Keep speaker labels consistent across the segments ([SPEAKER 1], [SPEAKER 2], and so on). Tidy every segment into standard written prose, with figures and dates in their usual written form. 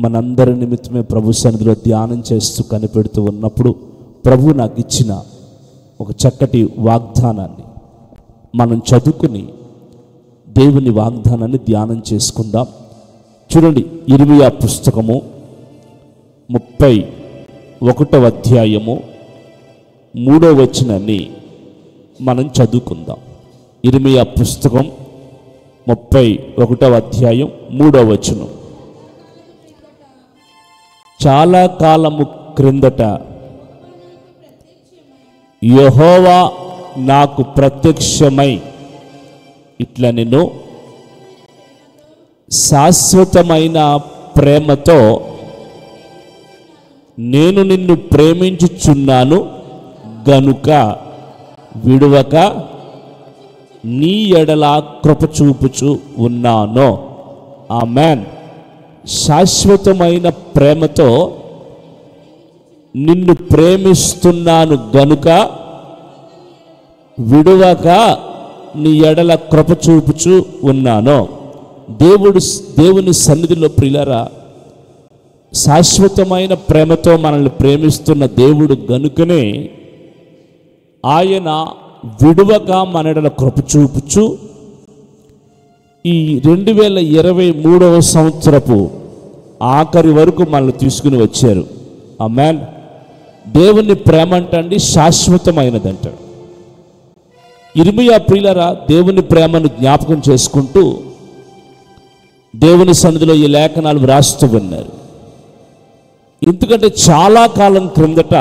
[SPEAKER 1] మనందరి నిమిత్తమే ప్రభు సన్నిధిలో ధ్యానం చేస్తూ కనిపెడుతూ ఉన్నప్పుడు ప్రభు నాకు ఇచ్చిన ఒక చక్కటి వాగ్దానాన్ని మనం చదువుకుని దేవుని వాగ్దానాన్ని ధ్యానం చేసుకుందాం. చూడండి, ఇర్మియా పుస్తకము 31వ అధ్యాయము 3వ వచనాన్ని మనం చదువుకుందాం. ఇర్మియా పుస్తకం 31వ అధ్యాయం 3వ వచనం. చాలా కాలము క్రిందట యెహోవా నాకు ప్రత్యక్షమై ఇట్లా నేను శాశ్వతమైన ప్రేమతో నేను నిన్ను ప్రేమించుచున్నాను గనుక విడువక నీ ఎడల కృప చూపుచు ఉన్నాను. ఆమేన్. శాశ్వతమైన ప్రేమతో నిన్ను ప్రేమిస్తున్నాను గనుక విడువక నీ ఎడల కృప చూపుచు ఉన్నాను. దేవుని సన్నిధిలో ప్రియులారా, శాశ్వతమైన ప్రేమతో మనల్ని ప్రేమిస్తున్న దేవుడు గనుకనే ఆయన విడువక మన ఎడల కృప చూపుచు ఈ 2023వ సంవత్సరపు ఆఖరి వరకు మనల్ని తీసుకుని వచ్చారు. ఆమేన్. దేవుని ప్రేమ అంటండి శాశ్వతమైనదంట. ఇర్మియా ప్రియులారా దేవుని ప్రేమను జ్ఞాపకం చేసుకుంటూ దేవుని సన్నిధిలో ఈ లేఖనాలు వ్రాస్తూ ఉన్నారు. ఎందుకంటే చాలా కాలం క్రిందట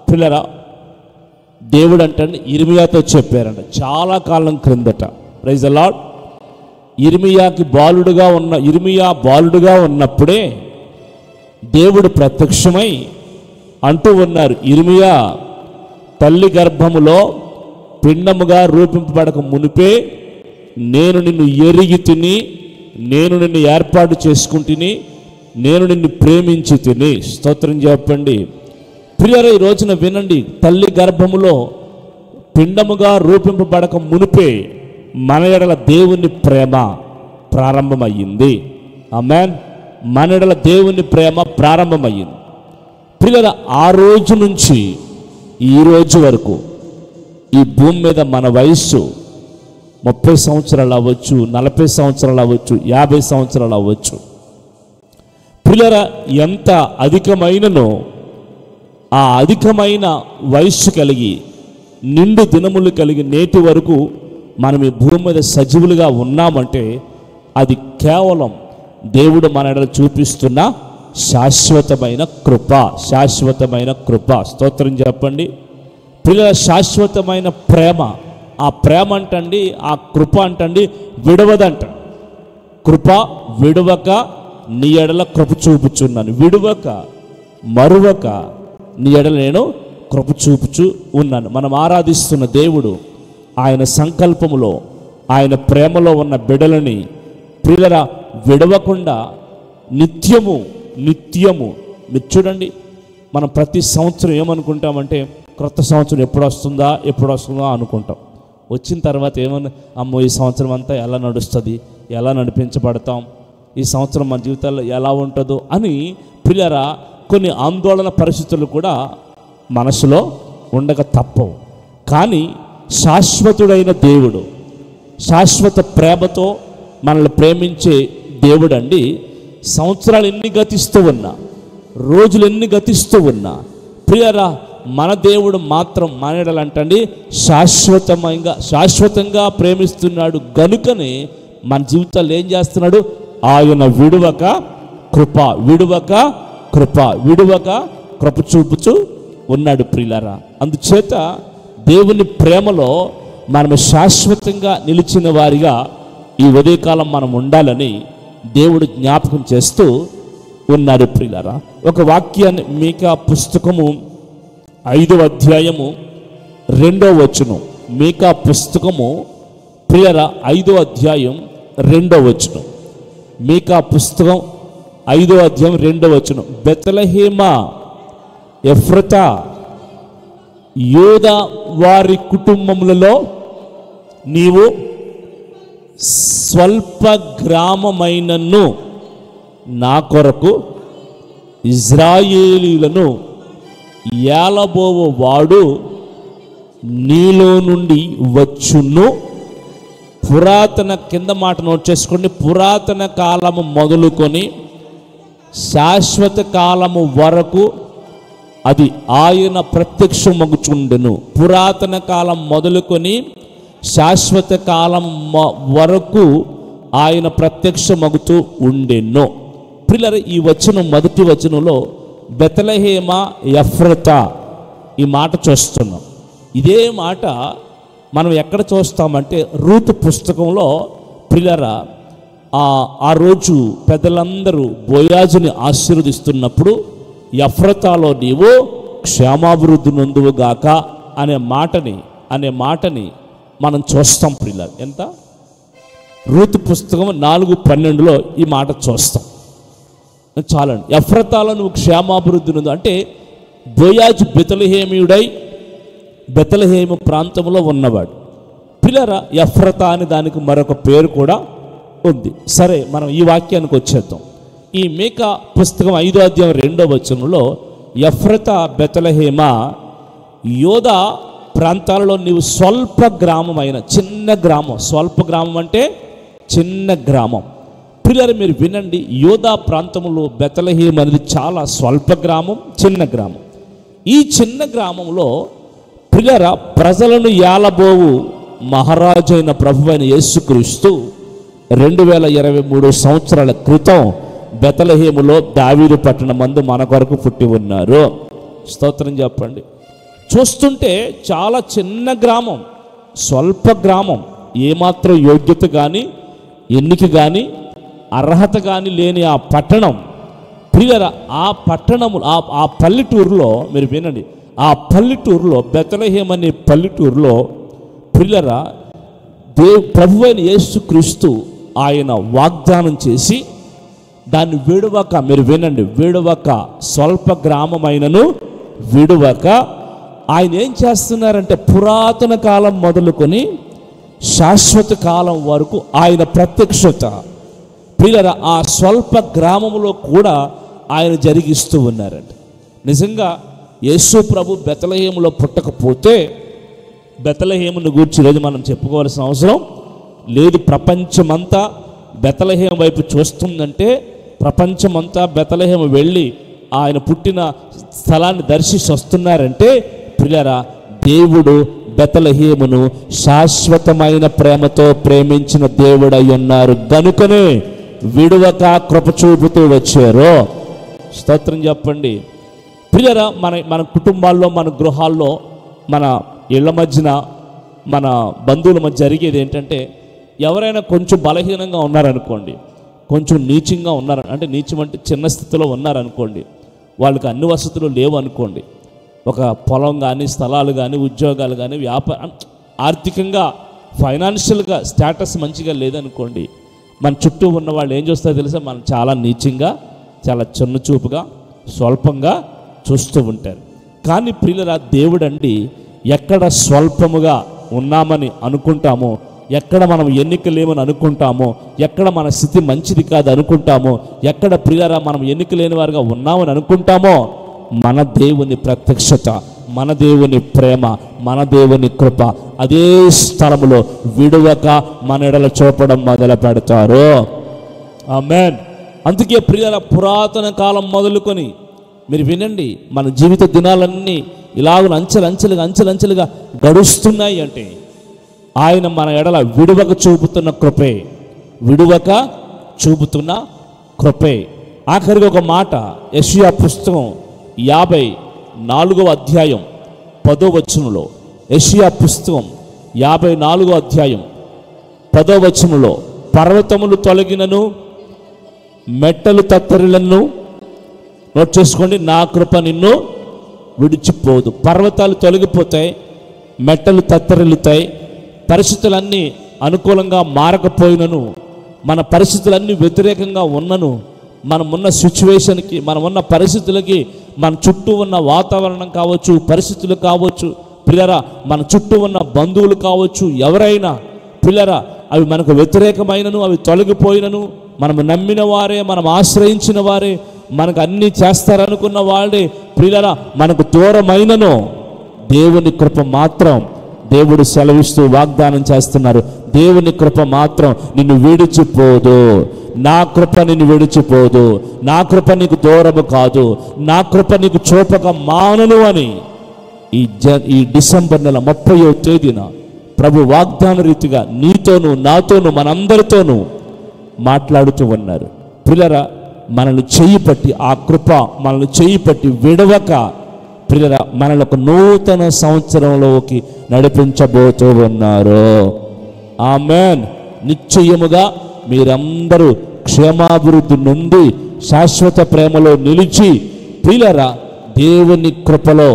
[SPEAKER 1] ప్రియులారా దేవుడు అంటండి ఇర్మియాతో చెప్పారంట. చాలా కాలం క్రిందట. Praise the lord. ఇర్మియా బాలుడుగా ఉన్నప్పుడే దేవుడు ప్రత్యక్షమై అంటూ ఉన్నారు, ఇర్మియా తల్లి గర్భములో పిండముగా రూపింపబడక మునిపే నేను నిన్ను ఎరిగి తిని, నేను నిన్ను ఏర్పాటు చేసుకుంటుని, నేను నిన్ను ప్రేమించి తిని. స్తోత్రం చెప్పండి. ప్రియర, ఈ రోజున వినండి, తల్లి గర్భములో పిండముగా రూపింపబడక మునిపే మన ఎడల దేవుని ప్రేమ ప్రారంభమయ్యింది. ఆమేన్. మన ఎడల దేవుని ప్రేమ ప్రారంభమయ్యింది. ప్రియర, ఆ రోజు నుంచి ఈ రోజు వరకు ఈ భూమి మీద మన వయస్సు 30 సంవత్సరాలు అవ్వచ్చు, 40 సంవత్సరాలు అవ్వచ్చు, 50 సంవత్సరాలు అవ్వచ్చు. ప్రియర, ఎంత అధికమైననో ఆ అధికమైన వయస్సు కలిగి నిండు దినములు కలిగి నేటి వరకు మనం ఈ భూమి మీద సజీవులుగా ఉన్నామంటే అది కేవలం దేవుడు మన ఎడల చూపిస్తున్న శాశ్వతమైన కృప. శాశ్వతమైన కృప. స్తోత్రం చెప్పండి. పిల్లల, శాశ్వతమైన ప్రేమ. ఆ ప్రేమ అంటండి, ఆ కృప అంటండి విడవదంట. కృప విడవక నీ ఎడల కృప చూపుచున్నాను, విడవక మరువక నీ ఎడల నేను కృప చూపుచు ఉన్నాను. మనం ఆరాధిస్తున్న దేవుడు ఆయన సంకల్పములో, ఆయన ప్రేమలో ఉన్న బిడలని ప్రియులరా విడవకుండా నిత్యము మీరు చూడండి, మనం ప్రతి సంవత్సరం ఏమనుకుంటామంటే క్రొత్త సంవత్సరం ఎప్పుడు వస్తుందా అనుకుంటాం. వచ్చిన తర్వాత ఏమని, అమ్మో ఈ సంవత్సరం అంతా ఎలా నడుస్తుంది, ఎలా నడిపించబడతాం, ఈ సంవత్సరం మన జీవితాల్లో ఎలా ఉంటుందో అని ప్రియులరా కొన్ని ఆందోళన పరిస్థితులు కూడా మనసులో ఉండక తప్పవు. కానీ శాశ్వతుడైన దేవుడు, శాశ్వత ప్రేమతో మనల్ని ప్రేమించే దేవుడు అండి. సంవత్సరాలు ఎన్ని గతిస్తూ ఉన్నా, రోజులు ఎన్ని గతిస్తూ ఉన్నా ప్రియరా మన దేవుడు మాత్రం మన ఎడల అంటండి శాశ్వతంగా ప్రేమిస్తున్నాడు. గనుకనే మన జీవితాలు ఏం చేస్తున్నాడు, ఆయన విడువక కృప చూపుచూ ఉన్నాడు ప్రియులారా. అందుచేత దేవుని ప్రేమలో మనం శాశ్వతంగా నిలిచిన వారిగా ఈ ఉదయకాలం మనం ఉండాలని దేవుడు జ్ఞాపకం చేస్తూ ఉన్నారు ప్రియులారా. ఒక వాక్యాన్ని మీకా పుస్తకము 5వ అధ్యాయము 2వ వచనం. మీకా పుస్తకము ప్రియులారా 5వ అధ్యాయం 2వ వచనం. మీకా పుస్తకం 5వ అధ్యాయం 2వ వచనం. బెత్లెహేమా ఎఫ్రతా యూదా వారి కుటుంబములలో నీవు స్వల్ప గ్రామమైనను నా కొరకు ఇజ్రాయేలీలను ఏలబోవు వాడు నీలో నుండి వచ్చును. పురాతన కింద మాట నోట్ చేసుకోండి, పురాతన కాలము మొదలుకొని శాశ్వత కాలము వరకు అది ఆయన ప్రత్యక్షమగుచుండెను. పురాతన కాలం మొదలుకొని శాశ్వత కాలం వరకు ఆయన ప్రత్యక్షమగుతూ ఉండెను. పిల్లలు, ఈ వచనం మొదటి వచనంలో బెత్లెహేమ ఎఫ్రతా ఈ మాట చూస్తున్నాం. ఇదే మాట మనం ఎక్కడ చూస్తామంటే రూతు పుస్తకంలో. పిల్లరా, ఆ రోజు పెద్దలందరూ బోయాజుని ఆశీర్వదిస్తున్నప్పుడు ఎఫ్రతాలో నీవు క్షేమాభివృద్ధి నొందువుగాక అనే మాటని మనం చూస్తాం. పిల్లలు, ఎంత రూతు పుస్తకం 4:12లో ఈ మాట చూస్తాం. చాలండి. ఎఫ్రతాలో నువ్వు క్షేమాభివృద్ధి నొందు అంటే బోయాజు బెత్లెహేమీయుడై బెత్లెహేము ప్రాంతంలో ఉన్నవాడు. పిల్లరా, ఎఫ్రతా అని దానికి మరొక పేరు కూడా ఉంది. సరే, మనం ఈ వాక్యానికి వచ్చేద్దాం. ఈ మీకా పుస్తకం 5వ అధ్యాయం 2వ వచనంలో ఎఫ్రతా బెత్లెహేమ యోధా ప్రాంతాలలో నీవు స్వల్ప గ్రామం అయిన చిన్న గ్రామం. స్వల్ప గ్రామం అంటే చిన్న గ్రామం. పిల్లలు, మీరు వినండి, యోధా ప్రాంతంలో బెత్లెహేమ అనేది చాలా స్వల్ప గ్రామం, చిన్న గ్రామం. ఈ చిన్న గ్రామంలో పిల్లరా ప్రజలను ఏలబోవు మహారాజైన ప్రభువైన యేసుక్రీస్తు 2023 సంవత్సరాల క్రితం బెత్లెహేములో దావీదు పట్టణం మందు మన కొరకు పుట్టి ఉన్నారు. స్తోత్రం చెప్పండి. చూస్తుంటే చాలా చిన్న గ్రామం, స్వల్ప గ్రామం, ఏమాత్రం యోగ్యత కానీ ఎన్నిక కానీ అర్హత కానీ లేని ఆ పట్టణం. ప్రియరా, ఆ పట్టణము ఆ పల్లెటూరులో మీరు వినండి, ఆ పల్లెటూరులో బెత్లెహేమ్ అనే పల్లెటూరులో ప్రియరా ప్రభువైన యేసుక్రీస్తు ఆయన వాగ్దానం చేసి దాన్ని విడువక, మీరు వినండి, విడువక, స్వల్ప గ్రామమైనను విడువక ఆయన ఏం చేస్తున్నారంటే పురాతన కాలం మొదలుకొని శాశ్వత కాలం వరకు ఆయన ప్రత్యక్షత పిల్లల ఆ స్వల్ప గ్రామంలో కూడా ఆయన జరిగిస్తూ ఉన్నారంట. నిజంగా యేసు ప్రభు బెత్లెహేములో పుట్టకపోతే బెత్లెహేమును గూర్చి ఈరోజు మనం చెప్పుకోవాల్సిన అవసరం లేదు. ప్రపంచమంతా బెత్లెహేము వైపు చూస్తుందంటే ప్రపంచమంతా బెత్లెహేము వెళ్ళి ఆయన పుట్టిన స్థలాన్ని దర్శించి వస్తున్నారంటే పిల్లరా దేవుడు బెత్లెహేమును శాశ్వతమైన ప్రేమతో ప్రేమించిన దేవుడై ఉన్నారు గనుకనే విడువక కృప చూపుతూ వచ్చారు. స్తోత్రం చెప్పండి. పిల్లరా మన కుటుంబాల్లో, మన గృహాల్లో, మన ఇళ్ల మధ్యన, మన బంధువుల మధ్య జరిగేది ఏంటంటే ఎవరైనా కొంచెం బలహీనంగా ఉన్నారనుకోండి, కొంచెం నీచంగా ఉన్నారు అంటే నీచం అంటే చిన్న స్థితిలో ఉన్నారనుకోండి, వాళ్ళకి అన్ని వసతులు లేవు అనుకోండి, ఒక పొలం కానీ స్థలాలు కానీ ఉద్యోగాలు కానీ వ్యాపారం ఆర్థికంగా ఫైనాన్షియల్గా స్టేటస్ మంచిగా లేదనుకోండి, మన చుట్టూ ఉన్న వాళ్ళు ఏం చూస్తారో తెలుసా, మనం చాలా నీచంగా, చాలా చిన్న చూపుగా, స్వల్పంగా చూస్తూ ఉంటారు. కానీ ప్రియులరా దేవుడండి ఎక్కడ స్వల్పముగా ఉన్నామని అనుకుంటామో, ఎక్కడ మనం ఎన్నిక లేమని అనుకుంటామో, ఎక్కడ మన స్థితి మంచిది కాదు అనుకుంటామో, ఎక్కడ ప్రియులరా మనం ఎన్నిక లేని వారుగా ఉన్నామని అనుకుంటామో, మన దేవుని ప్రత్యక్షత, మన దేవుని ప్రేమ, మన దేవుని కృప అదే స్థలములో విడువక మన ఎడల చూపడం మొదలు పెడతారు. ఆమేన్. అందుకే ప్రియుల పురాతన కాలం మొదలుకొని మీరు వినండి, మన జీవిత దినాలన్నీ ఇలాగ అంచెలంచెలుగా గడుస్తున్నాయి అంటే ఆయన మన ఎడల విడువక చూపుతున్న కృపే, విడువక చూపుతున్న కృపే. ఆఖరికి ఒక మాట యెషయా పుస్తకం 54వ అధ్యాయం 10వ వచనంలో, యెషయా పుస్తకం 54వ అధ్యాయం 10వ వచనంలో, పర్వతములు తొలగినను మెట్టలు తత్తరిలను, నోట్ చేసుకోండి, నా కృప నిన్ను విడిచిపోదు. పర్వతాలు తొలగిపోతాయి, మెట్టలు తత్తరిల్లుతాయి, పరిస్థితులన్నీ అనుకూలంగా మారకపోయినను, మన పరిస్థితులన్నీ వ్యతిరేకంగా ఉన్నను, మనమున్న సిచ్యువేషన్కి, మనమున్న పరిస్థితులకి, మన చుట్టూ ఉన్న వాతావరణం కావచ్చు, పరిస్థితులు కావచ్చు, పిల్లరా మన చుట్టూ ఉన్న బంధువులు కావచ్చు, ఎవరైనా పిల్లరా అవి మనకు వ్యతిరేకమైనను, అవి తొలగిపోయినను, మనము నమ్మిన వారే, మనం ఆశ్రయించిన వారే, మనకు అన్నీ చేస్తారనుకున్న వాళ్ళే ప్రియులారా మనకు దూరమైనను, దేవుని కృప మాత్రం దేవుడు సెలవిస్తూ వాగ్దానం చేస్తున్నారు. దేవుని కృప మాత్రం నిన్ను విడిచిపోదు. నా కృప నిన్ను విడిచిపోదు. నా కృప నీకు దూరము కాదు. నా కృప నీకు చూపక మానను అని ఈ డిసెంబర్ నెల 30వ తేదీన ప్రభు వాగ్దాన రీతిగా నీతోనూ నాతోనూ మనందరితోనూ మాట్లాడుతూ ఉన్నారు. ప్రియులారా మనల్ని చెయ్యి పట్టి, ఆ కృప మనల్ని చెయ్యి పట్టి విడవక ప్రియులారా మనల్ని ఒక నూతన సంవత్సరంలోకి నడిపించబోతూ ఉన్నారు. ఆమేన్. నిశ్చయముగా మీరందరూ క్షేమాభివృద్ధి నుండి శాశ్వత ప్రేమలో నిలిచి ప్రియులారా దేవుని కృపలో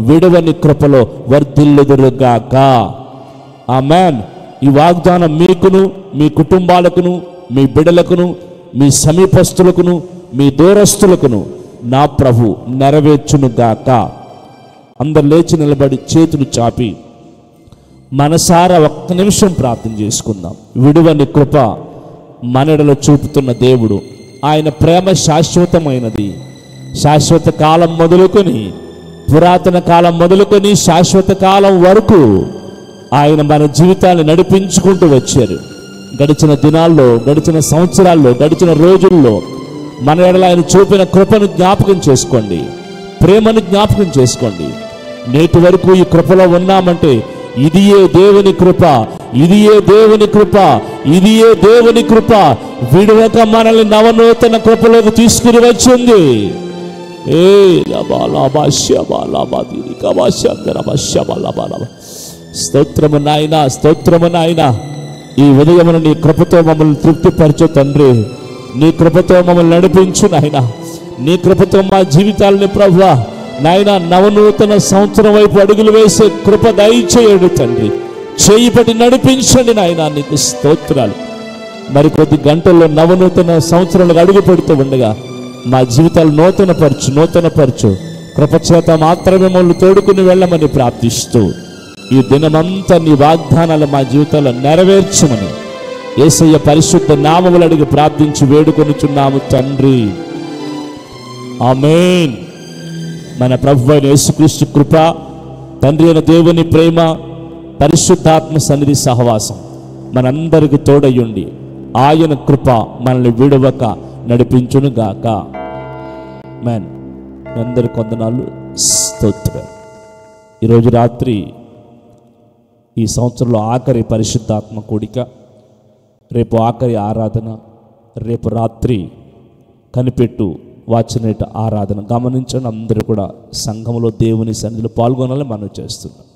[SPEAKER 1] విడవని కృపలో వర్ధిల్లుదురుగాక. ఆమేన్. ఈ వాగ్దానం మీకును, మీ కుటుంబాలకును, మీ బిడ్డలకును, మీ సమీపస్తులకును, మీ దూరస్తులకును నా ప్రభు నెరవేర్చునుగాక. అందరు లేచి నిలబడి చేతులు చాపి మనసారా ఒక్క నిమిషం ప్రార్థన చేసుకుందాం. విడువని కృప మనడలో చూపుతున్న దేవుడు, ఆయన ప్రేమ శాశ్వతమైనది. శాశ్వత కాలం మొదలుకొని, పురాతన కాలం మొదలుకొని శాశ్వత కాలం వరకు ఆయన మన జీవితాన్ని నడిపించుకుంటూ వచ్చారు. గడిచిన దినాల్లో, గడిచిన సంవత్సరాల్లో, గడిచిన రోజుల్లో మన ఎడల ఆయన చూపిన కృపను జ్ఞాపకం చేసుకోండి, ప్రేమను జ్ఞాపకం చేసుకోండి. నేటి వరకు ఈ కృపలో ఉన్నామంటే ఇదియే దేవుని కృప, ఇదియే దేవుని కృప, ఇదియే దేవుని కృప. విడవక మనల్ని నవనూతన కృపలోకి తీసుకుని వచ్చింది. స్తోత్రము నాయనా, స్తోత్రము నాయనా. ఈ ఉదయమున నీ కృపతో మమ్మల్ని తృప్తిపరచు తండ్రి. నీ కృపతో మమ్మల్ని నడిపించు నాయన. నీ కృపతో మా జీవితాలని ప్రభువా నాయన నవనూతన సంవత్సరం వైపు అడుగులు వేసే కృప దయచేయడు తండ్రి. చేయి పట్టి నడిపించండి నాయన. నీకు స్తోత్రాలు. మరికొద్ది గంటల్లో నవనూతన సంవత్సరాలకు అడుగు పెడుతూ ఉండగా మా జీవితాలు నూతనపరచు కృపచేత మాత్రమే మమ్మల్ని తోడుకుని వెళ్ళమని ప్రార్థిస్తూ ఈ దినమంతా నీ వాగ్దానాలు మా జీవితాల్లో నెరవేర్చమని యేసయ్య పరిశుద్ధ నామములు అడిగి ప్రార్థించి వేడుకొనుచున్నాము తండ్రి. ఆమేన్. మన ప్రభువైన యేసుక్రీస్తు కృప, తండ్రి అయిన దేవుని ప్రేమ, పరిశుద్ధాత్మ సన్నిధి సహవాసం మనందరికి తోడయ్యుండి ఆయన కృప మనల్ని విడవక నడిపించునుగాక. ఆమేన్. అందరికి వందనాలు, స్తోత్రం. ఈరోజు రాత్రి ఈ సంవత్సరంలో ఆఖరి పరిశుద్ధాత్మ కూడిక, రేపు ఆఖరి ఆరాధన, రేపు రాత్రి కనిపెట్టు వాచనేట ఆరాధన. గమనించండి, అందరూ కూడా సంఘంలో దేవుని సన్నిధిలో పాల్గొనాలని మనం చేస్తున్నాం.